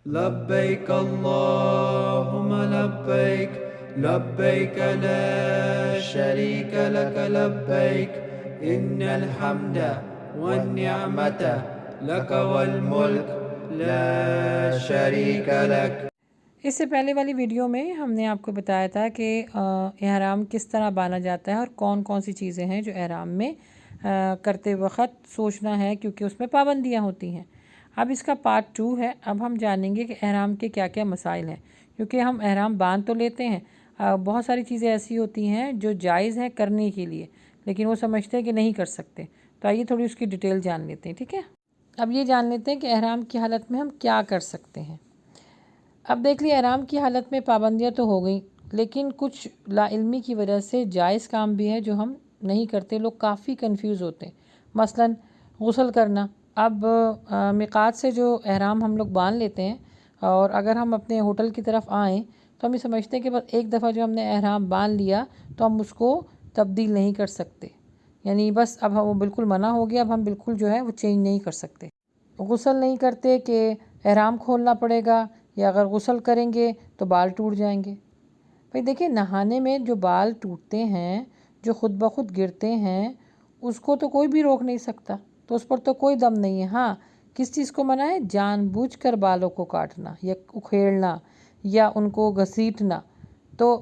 لبيك اللهم لبيك لبيك لا شريك لك لبيك إن الحمد والنعمة لك والملك لا شريك لك۔ اس سے پہلے والی ویڈیو میں ہم نے آپ کو بتایا تھا کہ احرام کس طرح باندھا جاتا ہے اور کون کون سی چیزیں ہیں جو احرام میں کرتے وقت سوچنا ہے، کیونکہ اس میں پابندیاں ہوتی ہیں۔ اب اس کا پارٹ 2 ہے۔ اب ہم جانیں گے کہ احرام کے کیا کیا مسائل ہیں، کیونکہ ہم احرام باندھ تو لیتے ہیں، بہت ساری چیزیں ایسی ہوتی ہیں جو جائز ہیں کرنے کے لیے، لیکن وہ سمجھتے ہیں کہ نہیں کر سکتے۔ تو آئیے تھوڑی اس کی ڈیٹیل جان لیتے ہیں، ٹھیک ہے؟ اب یہ جان لیتے ہیں کہ احرام کی حالت میں ہم کیا کر سکتے ہیں۔ اب دیکھ لیے احرام کی حالت میں پابندیاں تو ہو گئیں، لیکن کچھ لا علمی کی وجہ سے جائز کام بھی ہے جو ہم نہیں کرتے۔ لوگ کافی کنفیوز ہوتے ہیں، مثلا غسل کرنا۔ اب میقات سے جو احرام ہم لوگ باندھ لیتے ہیں، اور اگر ہم اپنے ہوٹل کی طرف آئیں تو ہم یہ سمجھتے ہیں کہ بس ایک دفعہ جو ہم نے احرام باندھ لیا تو ہم اس کو تبدیل نہیں کر سکتے، یعنی بس اب وہ بالکل منع ہو گیا، اب ہم بالکل جو ہے وہ چینج نہیں کر سکتے۔ غسل نہیں کرتے کہ احرام کھولنا پڑے گا، یا اگر غسل کریں گے تو بال ٹوٹ جائیں گے۔ بھئی دیکھیں، نہانے میں جو بال ٹوٹتے ہیں، جو خود بخود گرتے ہیں، اس کو تو کوئی بھی روک نہیں سکتا، تو اس پر تو کوئی دم نہیں ہے۔ ہاں، کس چیز کو منع ہے؟ جان بوجھ کر بالوں کو کاٹنا یا اکھیڑنا یا ان کو گھسیٹنا، تو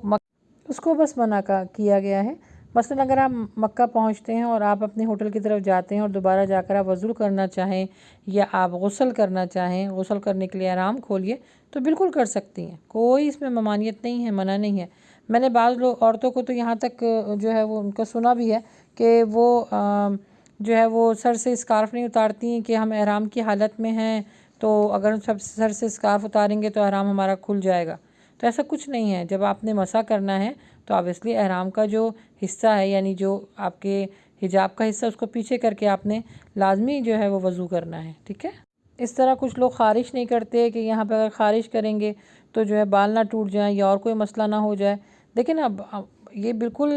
اس کو بس منع کیا گیا ہے۔ مثلا اگر آپ مکہ پہنچتے ہیں اور آپ اپنے ہوٹل کی طرف جاتے ہیں اور دوبارہ جا کر آپ وضو کرنا چاہیں یا آپ غسل کرنا چاہیں، غسل کرنے کے لیے احرام کھولیے تو بالکل کر سکتی ہیں، کوئی اس میں ممانعت نہیں ہے، منع نہیں ہے۔ میں نے بعض عورتوں کو تو یہاں تک جو ہے وہ ان کا سنا بھی ہے کہ وہ جو ہے وہ سر سے اسکارف نہیں اتارتی ہیں کہ ہم احرام کی حالت میں ہیں، تو اگر سب سر سے اسکارف اتاریں گے تو احرام ہمارا کھل جائے گا۔ تو ایسا کچھ نہیں ہے۔ جب آپ نے مسح کرنا ہے تو آبویسلی احرام کا جو حصہ ہے، یعنی جو آپ کے حجاب کا حصہ، اس کو پیچھے کر کے آپ نے لازمی جو ہے وہ وضو کرنا ہے، ٹھیک ہے؟ اس طرح کچھ لوگ خارش نہیں کرتے کہ یہاں پہ اگر خارش کریں گے تو جو ہے بال نہ ٹوٹ جائیں یا اور کوئی مسئلہ نہ ہو جائے۔ دیکھیں نا، اب یہ بالکل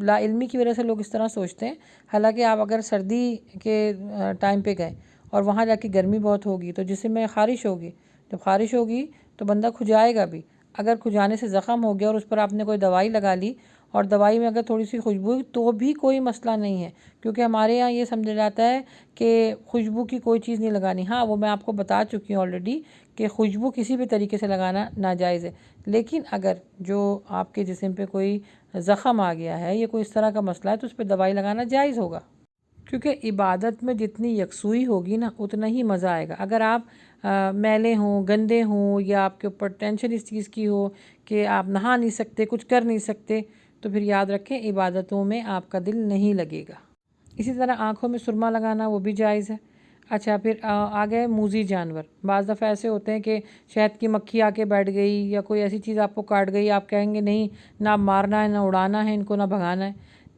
لا علمی کی وجہ سے لوگ اس طرح سوچتے ہیں، حالانکہ آپ اگر سردی کے ٹائم پہ گئے اور وہاں جا کے گرمی بہت ہوگی تو جسم میں خارش ہوگی، جب خارش ہوگی تو بندہ کھجائے گا بھی۔ اگر کھجانے سے زخم ہو گیا اور اس پر آپ نے کوئی دوائی لگا لی اور دوائی میں اگر تھوڑی سی خوشبو ہوئی تو بھی کوئی مسئلہ نہیں ہے، کیونکہ ہمارے یہاں یہ سمجھا جاتا ہے کہ خوشبو کی کوئی چیز نہیں لگانی۔ ہاں، وہ میں آپ کو بتا چکی ہوں آلریڈی کہ خوشبو کسی بھی طریقے سے لگانا ناجائز ہے، لیکن اگر جو آپ کے جسم پہ کوئی زخم آ گیا ہے یا کوئی اس طرح کا مسئلہ ہے تو اس پہ دوائی لگانا جائز ہوگا، کیونکہ عبادت میں جتنی یکسوئی ہوگی نا اتنا ہی مزہ آئے گا۔ اگر آپ میلے ہوں، گندے ہوں، یا آپ کے اوپر ٹینشن اس چیز کی ہو کہ آپ نہا نہیں سکتے، کچھ کر نہیں سکتے، تو پھر یاد رکھیں عبادتوں میں آپ کا دل نہیں لگے گا۔ اسی طرح آنکھوں میں سرما لگانا وہ بھی جائز ہے۔ اچھا، پھر آ گئے موذی جانور۔ بعض دفعہ ایسے ہوتے ہیں کہ شہد کی مکھی آ کے بیٹھ گئی یا کوئی ایسی چیز آپ کو کاٹ گئی، آپ کہیں گے نہیں، نہ مارنا ہے، نہ اڑانا ہے ان کو، نہ بھگانا ہے۔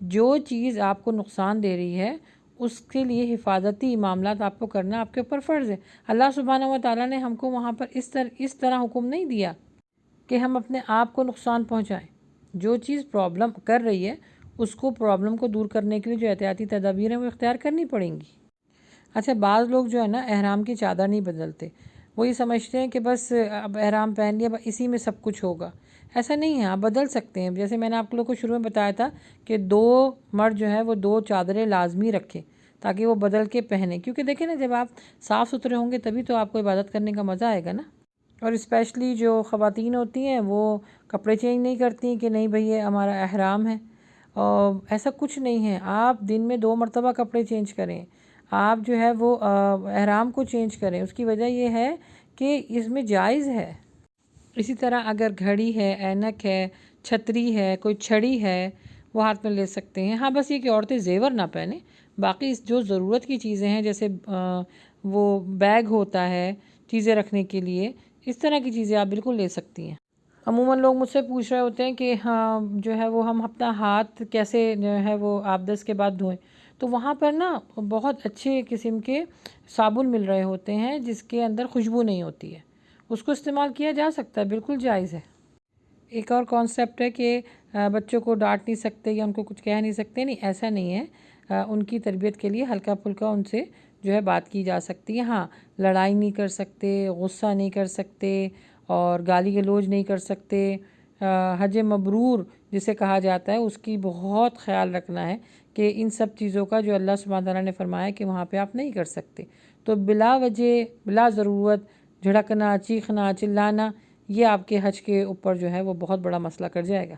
جو چیز آپ کو نقصان دے رہی ہے اس کے لیے حفاظتی معاملات آپ کو کرنا آپ کے اوپر فرض ہے۔ اللہ سبحانہ و تعالیٰ نے ہم کو وہاں پر اس طرح حکم نہیں دیا کہ ہم اپنے آپ کو نقصان پہنچائیں۔ جو چیز پرابلم کر رہی ہے اس کو پرابلم کو دور کرنے کے لیے جو احتیاطی تدابیر ہیں وہ اختیار کرنی پڑیں گی۔ اچھا، بعض لوگ جو ہے نا احرام کی چادر نہیں بدلتے، وہ یہ سمجھتے ہیں کہ بس اب احرام پہن لیا، اسی میں سب کچھ ہوگا۔ ایسا نہیں ہے، آپ بدل سکتے ہیں۔ جیسے میں نے آپ لوگوں کو شروع میں بتایا تھا کہ 2 مرد جو ہے وہ 2 چادریں لازمی رکھیں تاکہ وہ بدل کے پہنیں، کیونکہ دیکھیں نا، جب آپ صاف ستھرے ہوں گے تبھی تو آپ کو عبادت کرنے کا مزہ آئے گا نا۔ اور اسپیشلی جو خواتین ہوتی ہیں وہ کپڑے چینج نہیں کرتی کہ نہیں بھئی یہ ہمارا احرام ہے، اور ایسا کچھ نہیں ہے۔ آپ دن میں 2 مرتبہ کپڑے چینج کریں، آپ جو ہے وہ احرام کو چینج کریں۔ اس کی وجہ یہ ہے کہ اس میں جائز ہے۔ اسی طرح اگر گھڑی ہے، اینک ہے، چھتری ہے، کوئی چھڑی ہے، وہ ہاتھ میں لے سکتے ہیں۔ ہاں، بس یہ کہ عورتیں زیور نہ پہنیں، باقی جو ضرورت کی چیزیں ہیں جیسے وہ بیگ ہوتا ہے چیزیں رکھنے کے لیے، اس طرح کی چیزیں آپ بالکل لے سکتی ہیں۔ عموماً لوگ مجھ سے پوچھ رہے ہوتے ہیں کہ ہاں جو ہے وہ ہم اپنا ہاتھ کیسے جو ہے وہ آبدس کے بعد دھوئیں، تو وہاں پر نا بہت اچھے قسم کے صابن مل رہے ہوتے ہیں جس کے اندر خوشبو نہیں ہوتی ہے، اس کو استعمال کیا جا سکتا ہے، بالکل جائز ہے۔ ایک اور کانسیپٹ ہے کہ بچوں کو ڈانٹ نہیں سکتے یا ان کو کچھ کہہ نہیں سکتے، نہیں، ایسا نہیں ہے۔ ان کی تربیت کے لیے ہلکا پھلکا ان سے جو ہے بات کی جا سکتی ہے۔ ہاں، لڑائی نہیں کر سکتے، غصہ نہیں کر سکتے اور گالی گلوچ نہیں کر سکتے۔ حج مبرور جسے کہا جاتا ہے اس کی بہت خیال رکھنا ہے کہ ان سب چیزوں کا جو اللہ سبحانہ تعالیٰ نے فرمایا کہ وہاں پہ آپ نہیں کر سکتے۔ تو بلا وجہ بلا ضرورت جھڑکنا، چیخنا، چلانا، یہ آپ کے حج کے اوپر جو ہے وہ بہت بڑا مسئلہ کر جائے گا۔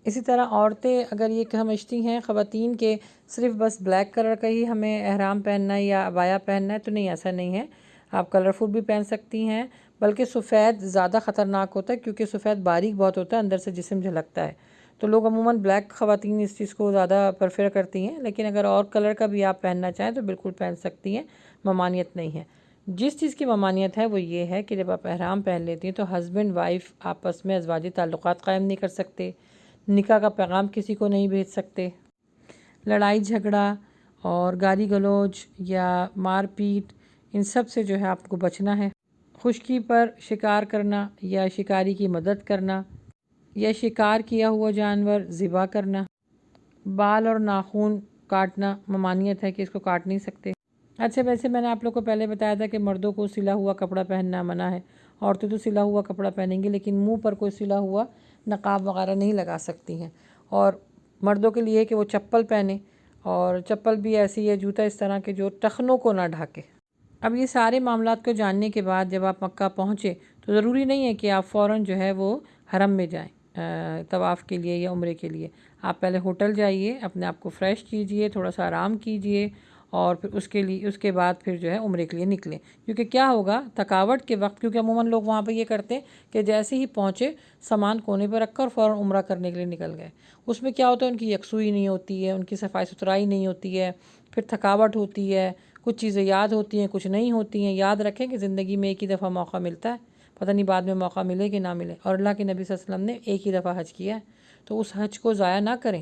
اسی طرح عورتیں اگر یہ سمجھتی ہیں خواتین کے صرف بس بلیک کلر کا ہی ہمیں احرام پہننا ہے یا عبایا پہننا ہے، تو نہیں، ایسا نہیں ہے۔ آپ کلرفل بھی پہن سکتی ہیں، بلکہ سفید زیادہ خطرناک ہوتا ہے کیونکہ سفید باریک بہت ہوتا ہے، اندر سے جسم جھلکتا ہے۔ تو لوگ عموماً بلیک خواتین اس چیز کو زیادہ پریفر کرتی ہیں، لیکن اگر اور کلر کا بھی آپ پہننا چاہیں تو بالکل پہن سکتی ہیں، ممانعت نہیں ہے۔ جس چیز کی ممانعت ہے وہ یہ ہے کہ جب آپ احرام پہن لیتی ہیں تو ہسبینڈ وائف آپس میں ازواجی تعلقات قائم نہیں کر سکتے، نکاح کا پیغام کسی کو نہیں بھیج سکتے، لڑائی جھگڑا اور گالی گلوچ یا مار پیٹ ان سب سے جو ہے آپ کو بچنا ہے۔ خشکی پر شکار کرنا یا شکاری کی مدد کرنا یا شکار کیا ہوا جانور ذبح کرنا، بال اور ناخن کاٹنا ممانعت ہے کہ اس کو کاٹ نہیں سکتے۔ اچھا، ویسے میں نے آپ لوگ کو پہلے بتایا تھا کہ مردوں کو سلا ہوا کپڑا پہننا منع ہے، عورتیں تو سلا ہوا کپڑا پہنیں گی لیکن منہ پر کوئی سلا ہوا نقاب وغیرہ نہیں لگا سکتی ہیں۔ اور مردوں کے لیے کہ وہ چپل پہنیں، اور چپل بھی ایسی ہے، جوتا اس طرح کے جو ٹخنوں کو نہ ڈھاکے۔ اب یہ سارے معاملات کو جاننے کے بعد جب آپ مکہ پہنچے تو ضروری نہیں ہے کہ آپ فوراً جو ہے وہ حرم میں جائیں طواف کے لیے یا عمرے کے لیے۔ آپ پہلے ہوٹل جائیے، اپنے آپ کو فریش کیجئے، تھوڑا سا آرام کیجئے، اور پھر اس کے بعد پھر جو ہے عمرے کے لیے نکلیں۔ کیونکہ کیا ہوگا تھکاوٹ کے وقت، کیونکہ عموماً لوگ وہاں پہ یہ کرتے ہیں کہ جیسے ہی پہنچے سامان کونے پہ رکھ کر فوراً عمرہ کرنے کے لیے نکل گئے۔ اس میں کیا ہوتا ہے، ان کی یکسوئی نہیں ہوتی ہے، ان کی صفائی ستھرائی نہیں ہوتی ہے، پھر تھکاوٹ ہوتی ہے، کچھ چیزیں یاد ہوتی ہیں، کچھ نہیں ہوتی ہیں۔ یاد رکھیں کہ زندگی میں ایک ہی دفعہ موقع ملتا ہے، پتہ نہیں بعد میں موقع ملے کہ نہ ملے، اور اللہ کے نبی صلی اللہ علیہ وسلم نے ایک ہی دفعہ حج کیا ہے، تو اس حج کو ضائع نہ کریں۔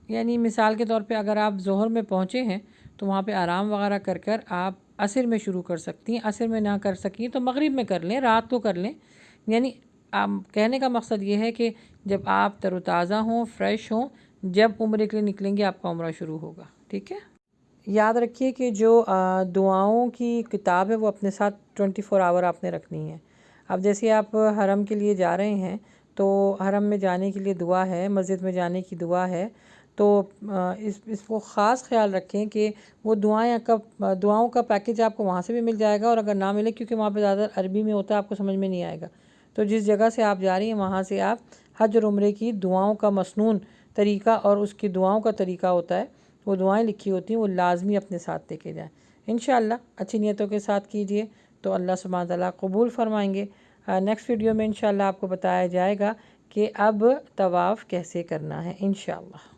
یعنی مثال کے طور پہ اگر آپ ظہر میں پہنچے ہیں تو وہاں پہ آرام وغیرہ کر آپ عصر میں شروع کر سکتی ہیں، عصر میں نہ کر سکیں تو مغرب میں کر لیں، رات کو کر لیں۔ یعنی کہنے کا مقصد یہ ہے کہ جب آپ تر و تازہ ہوں، فریش ہوں، جب عمرے کے لیے نکلیں گے آپ کا عمرہ شروع ہوگا، ٹھیک ہے؟ یاد رکھیے کہ جو دعاؤں کی کتاب ہے وہ اپنے ساتھ 24 آور آپ نے رکھنی ہے۔ اب جیسے آپ حرم کے لیے جا رہے ہیں تو حرم میں جانے کے لیے دعا ہے، مسجد میں جانے کی دعا ہے، تو اس کو خاص خیال رکھیں کہ وہ دعاؤں کا پیکج آپ کو وہاں سے بھی مل جائے گا، اور اگر نہ ملے کیونکہ وہاں پہ زیادہ عربی میں ہوتا ہے آپ کو سمجھ میں نہیں آئے گا، تو جس جگہ سے آپ جا رہی ہیں وہاں سے آپ حج اور عمرے کی دعاؤں کا مسنون طریقہ اور اس کی دعاؤں کا طریقہ ہوتا ہے، وہ دعائیں لکھی ہوتی ہیں، وہ لازمی اپنے ساتھ لے کے جائیں۔ انشاءاللہ اچھی نیتوں کے ساتھ کیجئے تو اللہ سبحانہ تعالیٰ قبول فرمائیں گے۔ نیکسٹ ویڈیو میں انشاءاللہ آپ کو بتایا جائے گا کہ اب طواف کیسے کرنا ہے انشاءاللہ۔